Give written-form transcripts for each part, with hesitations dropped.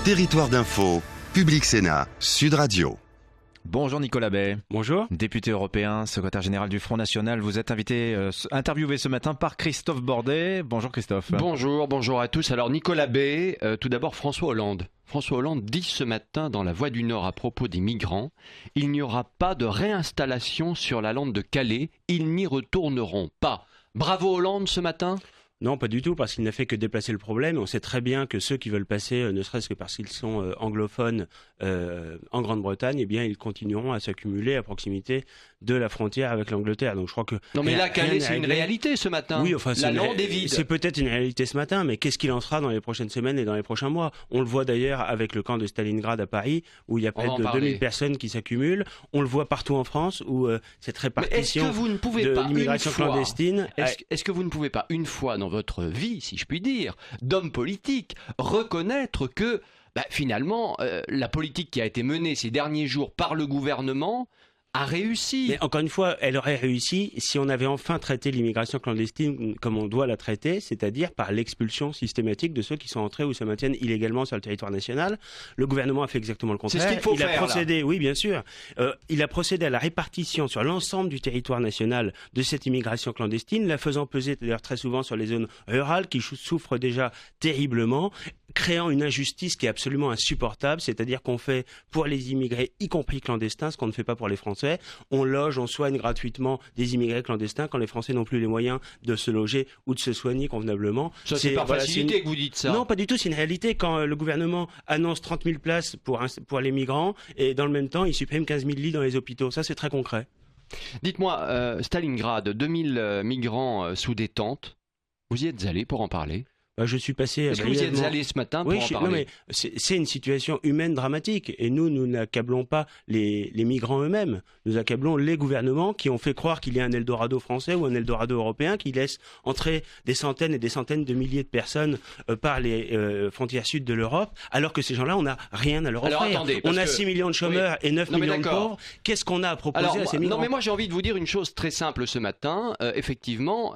Territoire d'info, Public Sénat, Sud Radio. Bonjour Nicolas Bay. Bonjour. Député européen, secrétaire général du Front National. Vous êtes interviewé ce matin par Christophe Bordet. Bonjour Christophe. Bonjour à tous. Alors Nicolas Bay, tout d'abord François Hollande. François Hollande dit ce matin dans La Voix du Nord à propos des migrants, il n'y aura pas de réinstallation sur la lande de Calais, ils n'y retourneront pas. Bravo Hollande ce matin. Non, pas du tout, parce qu'il n'a fait que déplacer le problème. On sait très bien que ceux qui veulent passer, ne serait-ce que parce qu'ils sont anglophones en Grande-Bretagne, eh bien, ils continueront à s'accumuler à proximité de la frontière avec l'Angleterre. Donc, je crois que non, mais là, Calais, c'est une réalité ce matin. Oui, enfin, la lande est vide. C'est peut-être une réalité ce matin, mais qu'est-ce qu'il en sera dans les prochaines semaines et dans les prochains mois ? On le voit d'ailleurs avec le camp de Stalingrad à Paris, où il y a près de 2000 personnes qui s'accumulent. On le voit partout en France, où cette répartition de l'immigration clandestine. Est-ce que vous ne pouvez pas, une fois dans votre vie, si je puis dire, d'homme politique, reconnaître que finalement, la politique qui a été menée ces derniers jours par le gouvernement a réussi. Mais encore une fois, elle aurait réussi si on avait enfin traité l'immigration clandestine comme on doit la traiter, c'est-à-dire par l'expulsion systématique de ceux qui sont entrés ou se maintiennent illégalement sur le territoire national. Le gouvernement a fait exactement le contraire. C'est ce qu'il faut faire. Il a procédé, oui, bien sûr. Il a procédé à la répartition sur l'ensemble du territoire national de cette immigration clandestine, la faisant peser d'ailleurs très souvent sur les zones rurales qui souffrent déjà terriblement, créant une injustice qui est absolument insupportable, c'est-à-dire qu'on fait pour les immigrés, y compris clandestins, ce qu'on ne fait pas pour les Français. On loge, on soigne gratuitement des immigrés clandestins quand les Français n'ont plus les moyens de se loger ou de se soigner convenablement. Ça, c'est par facilité que vous dites ça. Non, pas du tout, c'est une réalité. Quand le gouvernement annonce 30 000 places pour les migrants, et dans le même temps, il supprime 15 000 lits dans les hôpitaux. Ça, c'est très concret. Dites-moi, Stalingrad, 2000 migrants sous des tentes, vous y êtes allé pour en parler ? Je suis passé. Est-ce que vous y êtes allé ce matin pour en parler ? Non, mais c'est une situation humaine dramatique. Et nous n'accablons pas les migrants eux-mêmes. Nous accablons les gouvernements qui ont fait croire qu'il y a un Eldorado français ou un Eldorado européen qui laisse entrer des centaines et des centaines de milliers de personnes par les frontières sud de l'Europe, alors que ces gens-là, on n'a rien à leur offrir. Alors, attendez, on a 6 millions de chômeurs et 9 millions de pauvres. Qu'est-ce qu'on a à proposer à ces migrants ? Non, mais moi j'ai envie de vous dire une chose très simple ce matin. Effectivement,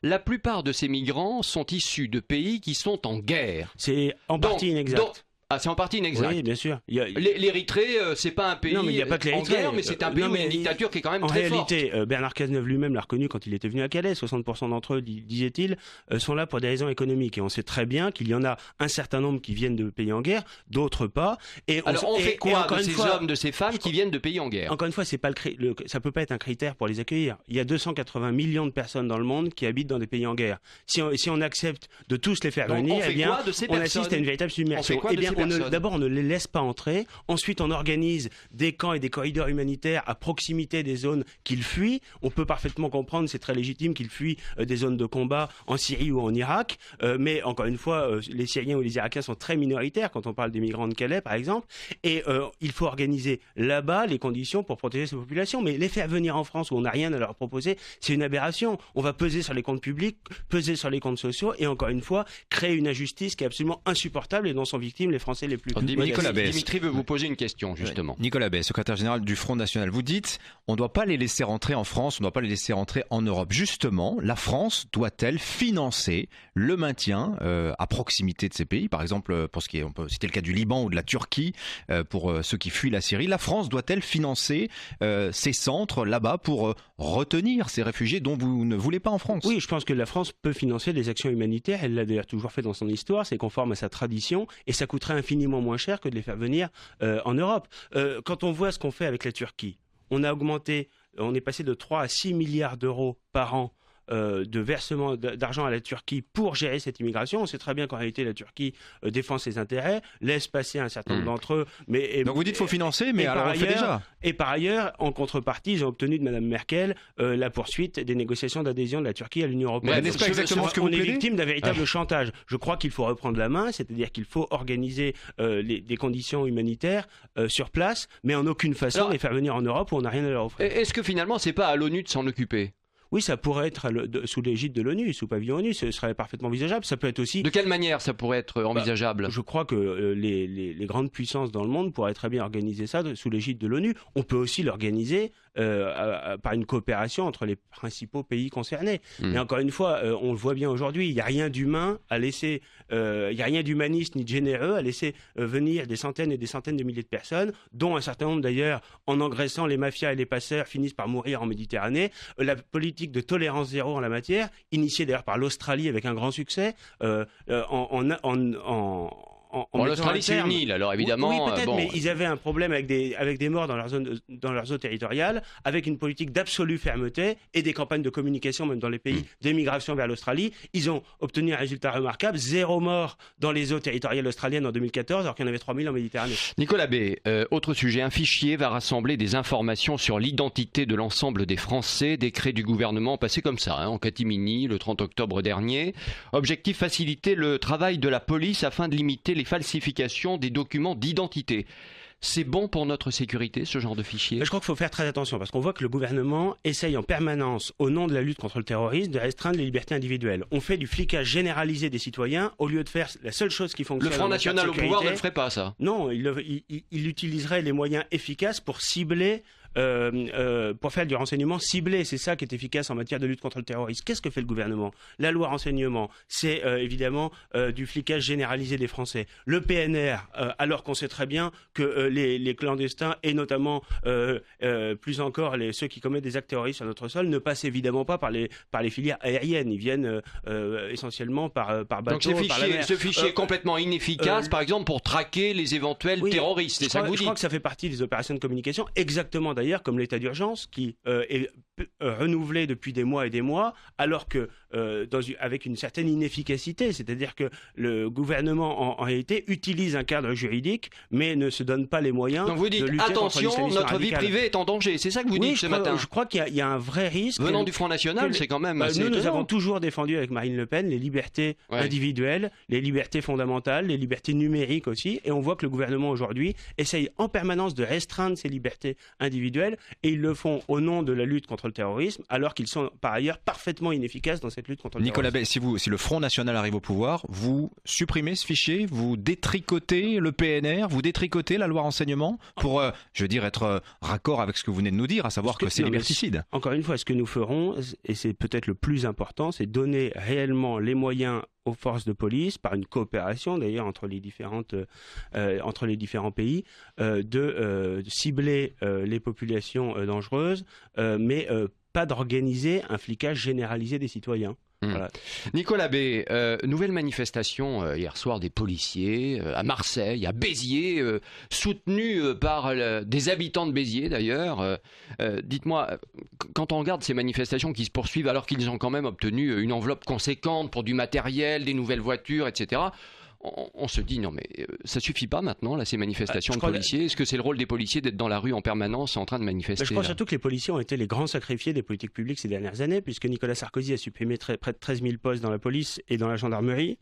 la plupart de ces migrants sont issus de pays qui sont en guerre. C'est en partie inexact. C'est en partie inexact. Oui, bien sûr. L'Érythrée, c'est pas un pays en guerre, mais c'est un pays où il y a une dictature qui est quand même très forte. En réalité, Bernard Cazeneuve lui-même l'a reconnu quand il était venu à Calais. 60% d'entre eux, disait-il, sont là pour des raisons économiques. Et on sait très bien qu'il y en a un certain nombre qui viennent de pays en guerre, d'autres pas. Alors on fait quoi de ces hommes, de ces femmes qui viennent de pays en guerre ? Encore une fois, ça peut pas être un critère pour les accueillir. Il y a 280 millions de personnes dans le monde qui habitent dans des pays en guerre. Si on accepte de tous les faire venir, on assiste à une véritable submersion. D'abord, on ne les laisse pas entrer. Ensuite, on organise des camps et des corridors humanitaires à proximité des zones qu'ils fuient. On peut parfaitement comprendre, c'est très légitime qu'ils fuient des zones de combat en Syrie ou en Irak. Mais encore une fois, les Syriens ou les Irakiens sont très minoritaires quand on parle des migrants de Calais, par exemple. Et il faut organiser là-bas les conditions pour protéger ces populations. Mais les faire venir en France où on n'a rien à leur proposer, c'est une aberration. On va peser sur les comptes publics, peser sur les comptes sociaux et encore une fois, créer une injustice qui est absolument insupportable et dont sont victimes les Français les plus... Dimitri veut vous poser une question, justement. Nicolas Bay, secrétaire général du Front National. Vous dites, on ne doit pas les laisser rentrer en France, on ne doit pas les laisser rentrer en Europe. Justement, la France doit-elle financer le maintien à proximité de ces pays ? Par exemple, pour ce qui est, on peut citer le cas du Liban ou de la Turquie, pour ceux qui fuient la Syrie. La France doit-elle financer ces centres là-bas pour retenir ces réfugiés dont vous ne voulez pas en France ? Oui, je pense que la France peut financer des actions humanitaires. Elle l'a d'ailleurs toujours fait dans son histoire. C'est conforme à sa tradition et ça coûterait infiniment moins cher que de les faire venir en Europe. Quand on voit ce qu'on fait avec la Turquie, on est passé de 3 à 6 milliards d'euros par an de versement d'argent à la Turquie pour gérer cette immigration. On sait très bien qu'en réalité la Turquie défend ses intérêts, laisse passer un certain nombre d'entre eux. Donc vous dites qu'il faut financer, mais alors on le fait déjà. Et par ailleurs, en contrepartie, ils ont obtenu de Mme Merkel la poursuite des négociations d'adhésion de la Turquie à l'Union européenne. N'est-ce pas exactement ce que vous plaidez ? On est victime d'un véritable Ouais. chantage. Je crois qu'il faut reprendre la main, c'est-à-dire qu'il faut organiser des conditions humanitaires sur place, mais en aucune façon les faire venir en Europe où on n'a rien à leur offrir. Est-ce que finalement, c'est pas à l'ONU de s'en occuper ? Oui, ça pourrait être sous l'égide de l'ONU, sous pavillon ONU, ce serait parfaitement envisageable. Ça peut être aussi... De quelle manière ça pourrait être envisageable ? Je crois que les grandes puissances dans le monde pourraient très bien organiser ça sous l'égide de l'ONU. On peut aussi l'organiser par une coopération entre les principaux pays concernés. Mais encore une fois, on le voit bien aujourd'hui, il n'y a rien d'humain à laisser, il n'y a rien d'humaniste ni de généreux à laisser venir des centaines et des centaines de milliers de personnes, dont un certain nombre d'ailleurs, en engraissant les mafias et les passeurs, finissent par mourir en Méditerranée. La politique de tolérance zéro en la matière, initiée d'ailleurs par l'Australie avec un grand succès, l'Australie, c'est une île, alors évidemment. Oui, peut-être, mais ils avaient un problème avec des morts dans leurs eaux territoriales, avec une politique d'absolue fermeté et des campagnes de communication, même dans les pays d'émigration vers l'Australie. Ils ont obtenu un résultat remarquable, 0 mort dans les eaux territoriales australiennes en 2014, alors qu'il y en avait 3000 en Méditerranée. Nicolas B., autre sujet, un fichier va rassembler des informations sur l'identité de l'ensemble des Français, décret du gouvernement passé comme ça, en catimini, le 30 octobre dernier. Objectif, faciliter le travail de la police afin de limiter les falsifications des documents d'identité. C'est bon pour notre sécurité, ce genre de fichier ? Je crois qu'il faut faire très attention, parce qu'on voit que le gouvernement essaye en permanence, au nom de la lutte contre le terrorisme, de restreindre les libertés individuelles. On fait du flicage généralisé des citoyens, au lieu de faire la seule chose qui fonctionne. Le Front National au pouvoir ne le ferait pas, ça ? Non, il utiliserait les moyens efficaces pour cibler pour faire du renseignement ciblé. C'est ça qui est efficace en matière de lutte contre le terrorisme. Qu'est-ce que fait le gouvernement ? La loi renseignement, c'est évidemment du flicage généralisé des Français. Le PNR, alors qu'on sait très bien que les clandestins et notamment plus encore ceux qui commettent des actes terroristes sur notre sol ne passent évidemment pas par les filières aériennes. Ils viennent essentiellement par bateau. Donc par la mer. Ce fichier est complètement inefficace, par exemple, pour traquer les éventuels terroristes. C'est ça que vous dites ? Je crois que ça fait partie des opérations de communication, exactement d'ailleurs comme l'état d'urgence qui est renouvelé depuis des mois et des mois, alors que avec une certaine inefficacité, c'est-à-dire que le gouvernement en réalité utilise un cadre juridique mais ne se donne pas les moyens. Donc vous dites, de lutter attention, contre notre vie privée est en danger, c'est ça que vous dites ce matin ? Je crois qu'il y a un vrai risque. Venant du Front National, c'est quand même assez étonnant. Nous avons toujours défendu avec Marine Le Pen les libertés individuelles, les libertés fondamentales, les libertés numériques aussi, et on voit que le gouvernement aujourd'hui essaye en permanence de restreindre ces libertés individuelles, et ils le font au nom de la lutte contre le terrorisme, alors qu'ils sont par ailleurs parfaitement inefficaces dans cette lutte contre le terrorisme. Nicolas Bay, si le Front National arrive au pouvoir, vous supprimez ce fichier, vous détricotez le PNR, vous détricotez la loi renseignement pour, être raccord avec ce que vous venez de nous dire, à savoir que c'est liberticide. Encore une fois, ce que nous ferons, et c'est peut-être le plus important, c'est donner réellement les moyens aux forces de police, par une coopération d'ailleurs entre les différents pays, de cibler les populations dangereuses, mais pas d'organiser un flicage généralisé des citoyens. Voilà. Nicolas B., nouvelle manifestation hier soir des policiers à Marseille, à Béziers, soutenue par des habitants de Béziers d'ailleurs. Dites-moi, quand on regarde ces manifestations qui se poursuivent alors qu'ils ont quand même obtenu une enveloppe conséquente pour du matériel, des nouvelles voitures, etc., on se dit non mais ça suffit pas maintenant là, ces manifestations de policiers. Est-ce que c'est le rôle des policiers d'être dans la rue en permanence en train de manifester? Je crois surtout que les policiers ont été les grands sacrifiés des politiques publiques ces dernières années, puisque Nicolas Sarkozy a supprimé près de 13 000 postes dans la police et dans la gendarmerie.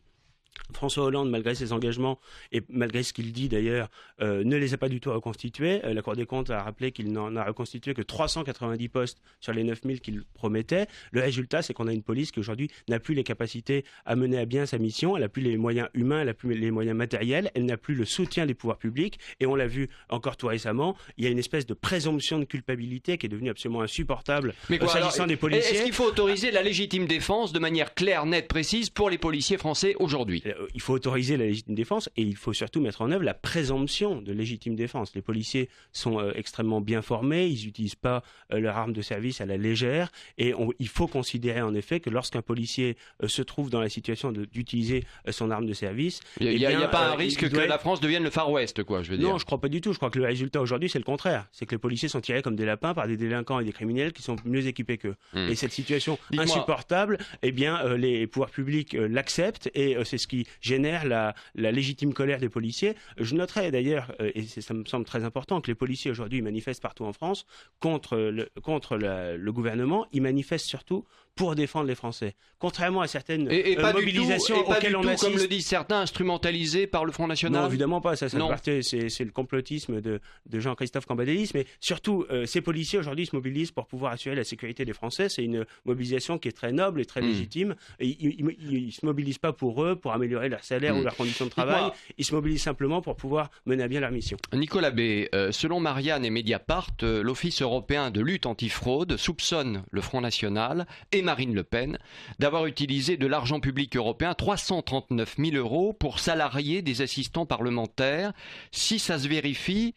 François Hollande, malgré ses engagements et malgré ce qu'il dit d'ailleurs, ne les a pas du tout reconstitués. La Cour des comptes a rappelé qu'il n'en a reconstitué que 390 postes sur les 9000 qu'il promettait. Le résultat, c'est qu'on a une police qui aujourd'hui n'a plus les capacités à mener à bien sa mission, elle n'a plus les moyens humains, elle n'a plus les moyens matériels, elle n'a plus le soutien des pouvoirs publics, et on l'a vu encore tout récemment, il y a une espèce de présomption de culpabilité qui est devenue absolument insupportable s'agissant des policiers. Est-ce qu'il faut autoriser la légitime défense de manière claire, nette, précise pour les policiers français aujourd'hui ? Il faut autoriser la légitime défense et il faut surtout mettre en œuvre la présomption de légitime défense. Les policiers sont extrêmement bien formés, ils n'utilisent pas leur arme de service à la légère et il faut considérer en effet que lorsqu'un policier se trouve dans la situation d'utiliser son arme de service... Il n'y a pas un risque que la France devienne le Far West, quoi, je veux dire. Non, je ne crois pas du tout. Je crois que le résultat aujourd'hui, c'est le contraire. C'est que les policiers sont tirés comme des lapins par des délinquants et des criminels qui sont mieux équipés qu'eux. Et cette situation insupportable, eh bien, les pouvoirs publics l'acceptent et c'est ce qui génère la légitime colère des policiers. Je noterai d'ailleurs, et ça me semble très important, que les policiers aujourd'hui manifestent partout en France contre le gouvernement. Ils manifestent surtout pour défendre les Français. Contrairement à certaines mobilisations auxquelles on assiste. Comme le disent certains, instrumentalisés par le Front National. Non, évidemment pas. C'est le complotisme de Jean-Christophe Cambadélis. Mais surtout, ces policiers aujourd'hui se mobilisent pour pouvoir assurer la sécurité des Français. C'est une mobilisation qui est très noble et très légitime. Et ils ne se mobilisent pas pour eux, pour améliorer leur salaire ou leurs conditions de travail. Ils se mobilisent simplement pour pouvoir mener à bien leur mission. Nicolas B, selon Marianne et Mediapart, l'Office européen de lutte antifraude soupçonne le Front National et Marine Le Pen d'avoir utilisé de l'argent public européen, 339 000 € pour salarier des assistants parlementaires. Si ça se vérifie,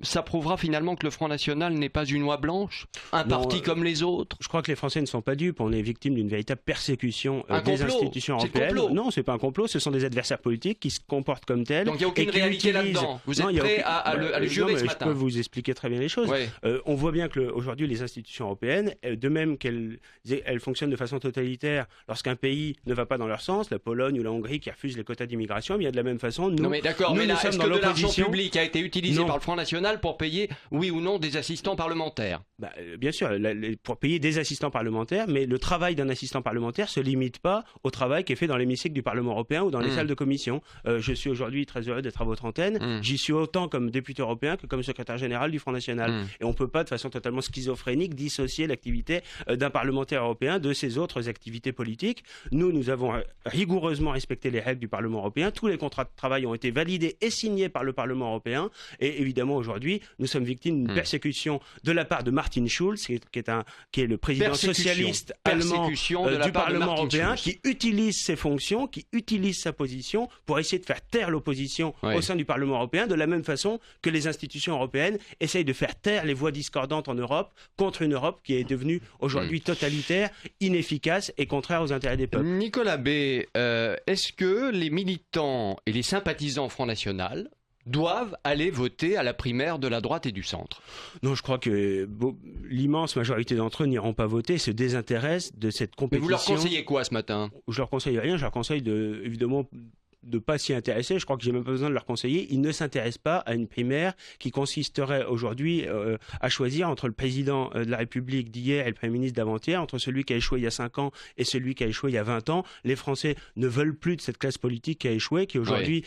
ça prouvera finalement que le Front National n'est pas une oie blanche, parti comme les autres. Je crois que les Français ne sont pas dupes. On est victime d'une véritable persécution des institutions européennes. Non, c'est pas un complot. Ce sont des adversaires politiques qui se comportent comme tels. Donc il n'y a aucune réalité là-dedans. Vous êtes prêt à le jurer ce matin? Je peux vous expliquer très bien les choses. Ouais. On voit bien que aujourd'hui les institutions européennes, de même qu'elles fonctionnent de façon totalitaire lorsqu'un pays ne va pas dans leur sens, la Pologne ou la Hongrie qui refusent les quotas d'immigration, bien de la même façon, nous, non mais d'accord, mais là, est-ce que de l'argent public a été utilisé par le Front National pour payer, oui ou non, des assistants parlementaires? Bien sûr, pour payer des assistants parlementaires, mais le travail d'un assistant parlementaire ne se limite pas au travail qui est fait dans l'hémicycle du Parlement européen ou dans les salles de commission. Je suis aujourd'hui très heureux d'être à votre antenne. J'y suis autant comme député européen que comme secrétaire général du Front National. Et on ne peut pas, de façon totalement schizophrénique, dissocier l'activité d'un parlementaire européen de ses autres activités politiques. Nous avons rigoureusement respecté les règles du Parlement européen. Tous les contrats de travail ont été validés et signés par le Parlement européen. Et évidemment, aujourd'hui, nous sommes victimes d'une persécution de la part de Martin Schulz, qui est le président socialiste allemand du Parlement européen, qui utilise ses fonctions, qui utilise sa position pour essayer de faire taire l'opposition au sein du Parlement européen, de la même façon que les institutions européennes essayent de faire taire les voix discordantes en Europe contre une Europe qui est devenue aujourd'hui totalitaire, inefficace et contraire aux intérêts des peuples. Nicolas B, est-ce que les militants et les sympathisants Front National doivent aller voter à la primaire de la droite et du centre? Non, je crois que l'immense majorité d'entre eux n'iront pas voter, se désintéressent de cette compétition. Mais vous leur conseillez quoi ce matin? Je leur conseille rien, je leur conseille évidemment de pas s'y intéresser. Je crois que j'ai même pas besoin de leur conseiller. Ils ne s'intéressent pas à une primaire qui consisterait aujourd'hui à choisir entre le président de la République d'hier et le Premier ministre d'avant-hier, entre celui qui a échoué il y a 5 ans et celui qui a échoué il y a 20 ans. Les Français ne veulent plus de cette classe politique qui a échoué, qui aujourd'hui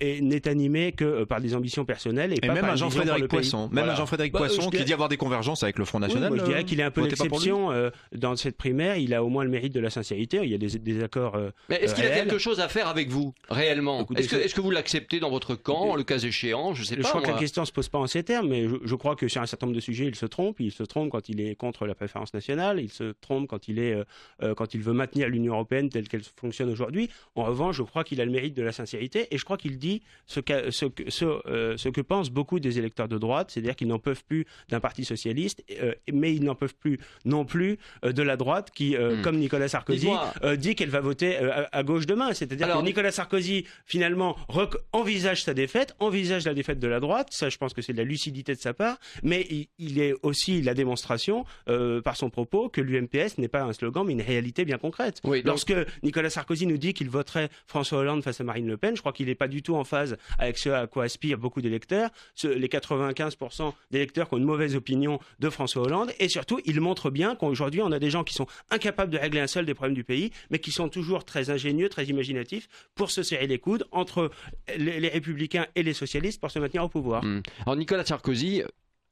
n'est animée que par des ambitions personnelles et pas même par un Jean-Frédéric Poisson. Même un Jean-Frédéric Poisson qui dit avoir des convergences avec le Front National. Oui, moi, je dirais qu'il est un peu l'exception dans cette primaire. Il a au moins le mérite de la sincérité. Il y a des accords. Mais est-ce qu'il a quelque chose à faire avec vous? Réellement. Écoutez, est-ce que vous l'acceptez dans votre camp, le cas échéant? Je sais pas. Je crois que la question ne se pose pas en ces termes, mais je crois que sur un certain nombre de sujets, il se trompe. Il se trompe quand il est contre la préférence nationale. Il se trompe quand il veut maintenir l'Union européenne telle qu'elle fonctionne aujourd'hui. En revanche, je crois qu'il a le mérite de la sincérité et je crois qu'il dit ce que pensent beaucoup des électeurs de droite, c'est-à-dire qu'ils n'en peuvent plus d'un parti socialiste, mais ils n'en peuvent plus non plus de la droite qui, comme Nicolas Sarkozy, dit qu'elle va voter à gauche demain. C'est-à-dire que Nicolas Sarkozy, finalement, envisage sa défaite, envisage la défaite de la droite. Ça, je pense que c'est de la lucidité de sa part, mais il est aussi la démonstration, par son propos, que l'UMPS n'est pas un slogan, mais une réalité bien concrète. Oui, lorsque Nicolas Sarkozy nous dit qu'il voterait François Hollande face à Marine Le Pen, je crois qu'il n'est pas du tout en phase avec ce à quoi aspirent beaucoup d'électeurs, les 95% d'électeurs qui ont une mauvaise opinion de François Hollande, et surtout, il montre bien qu'aujourd'hui, on a des gens qui sont incapables de régler un seul des problèmes du pays, mais qui sont toujours très ingénieux, très imaginatifs, pour se serrer les coudes entre les républicains et les socialistes pour se maintenir au pouvoir. Alors Nicolas Sarkozy,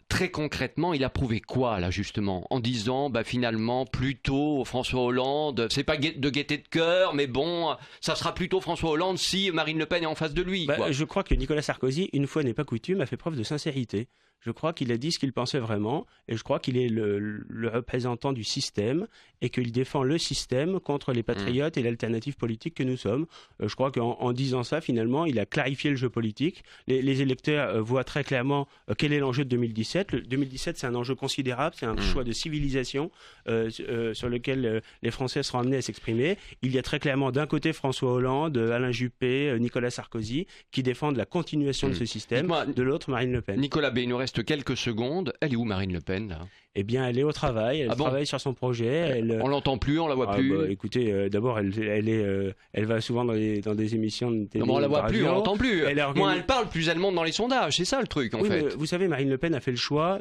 très concrètement, il a prouvé quoi là justement en disant finalement plutôt François Hollande, c'est pas de gaieté de cœur, mais bon, ça sera plutôt François Hollande si Marine Le Pen est en face de lui. Je crois que Nicolas Sarkozy, une fois n'est pas coutume, a fait preuve de sincérité. Je crois qu'il a dit ce qu'il pensait vraiment et je crois qu'il est le représentant du système et qu'il défend le système contre les patriotes et l'alternative politique que nous sommes. Je crois qu'en disant ça, finalement, il a clarifié le jeu politique. Les électeurs voient très clairement quel est l'enjeu de 2017. Le 2017, c'est un enjeu considérable, c'est un choix de civilisation sur lequel les Français seront amenés à s'exprimer. Il y a très clairement d'un côté François Hollande, Alain Juppé, Nicolas Sarkozy qui défendent la continuation de ce système, de l'autre Marine Le Pen. Nicolas B, il nous reste quelques secondes. Elle est où Marine Le Pen là? Eh bien, elle est au travail, elle travaille sur son projet. On l'entend plus, on la voit plus. Écoutez, d'abord, elle va souvent dans des émissions de télé. Non, on la voit plus, on l'entend plus. Moins elle parle, plus elle monte dans les sondages. C'est ça le truc, en fait. Vous savez, Marine Le Pen a fait le choix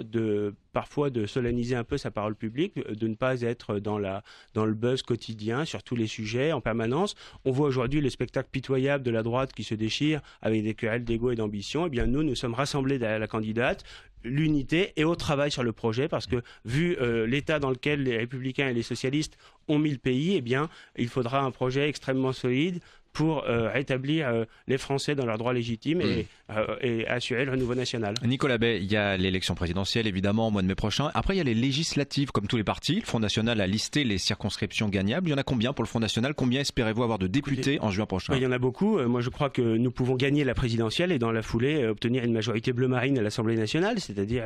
parfois de solenniser un peu sa parole publique, de ne pas être dans le buzz quotidien sur tous les sujets en permanence. On voit aujourd'hui le spectacle pitoyable de la droite qui se déchire avec des querelles d'ego et d'ambition. Eh bien, nous sommes rassemblés derrière la candidate, l'unité et au travail sur le projet, parce que vu l'état dans lequel les républicains et les socialistes ont mis le pays, eh bien, il faudra un projet extrêmement solide pour rétablir les Français dans leurs droits légitimes et assurer le renouveau national. Nicolas Bay, il y a l'élection présidentielle évidemment au mois de mai prochain. Après, il y a les législatives comme tous les partis. Le Front National a listé les circonscriptions gagnables. Il y en a combien pour le Front National? Combien espérez-vous avoir de députés en juin prochain? Il y en a beaucoup. Moi, je crois que nous pouvons gagner la présidentielle et dans la foulée obtenir une majorité bleu marine à l'Assemblée nationale, c'est-à-dire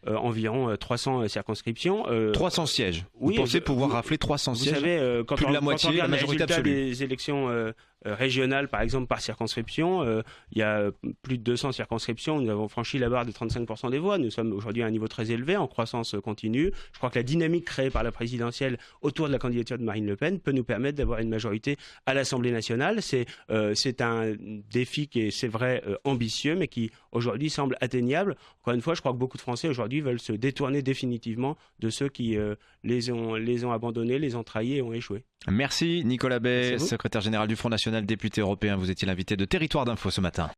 environ 300 circonscriptions. 300 sièges. Vous pensez pouvoir rafler 300 sièges? Vous savez, plus de la moitié, la majorité absolue des élections régionales, par exemple, par circonscription, il y a plus de 200 circonscriptions. Nous avons franchi la barre des 35% des voix. Nous sommes aujourd'hui à un niveau très élevé, en croissance continue. Je crois que la dynamique créée par la présidentielle autour de la candidature de Marine Le Pen peut nous permettre d'avoir une majorité à l'Assemblée nationale. C'est un défi qui est, c'est vrai, ambitieux, mais qui aujourd'hui semble atteignable. Encore une fois, je crois que beaucoup de Français aujourd'hui veulent se détourner définitivement de ceux qui les ont abandonnés, les ont trahis et ont échoué. Merci Nicolas Bay, secrétaire général du Front National, député européen. Vous étiez l'invité de Territoire d'Info ce matin.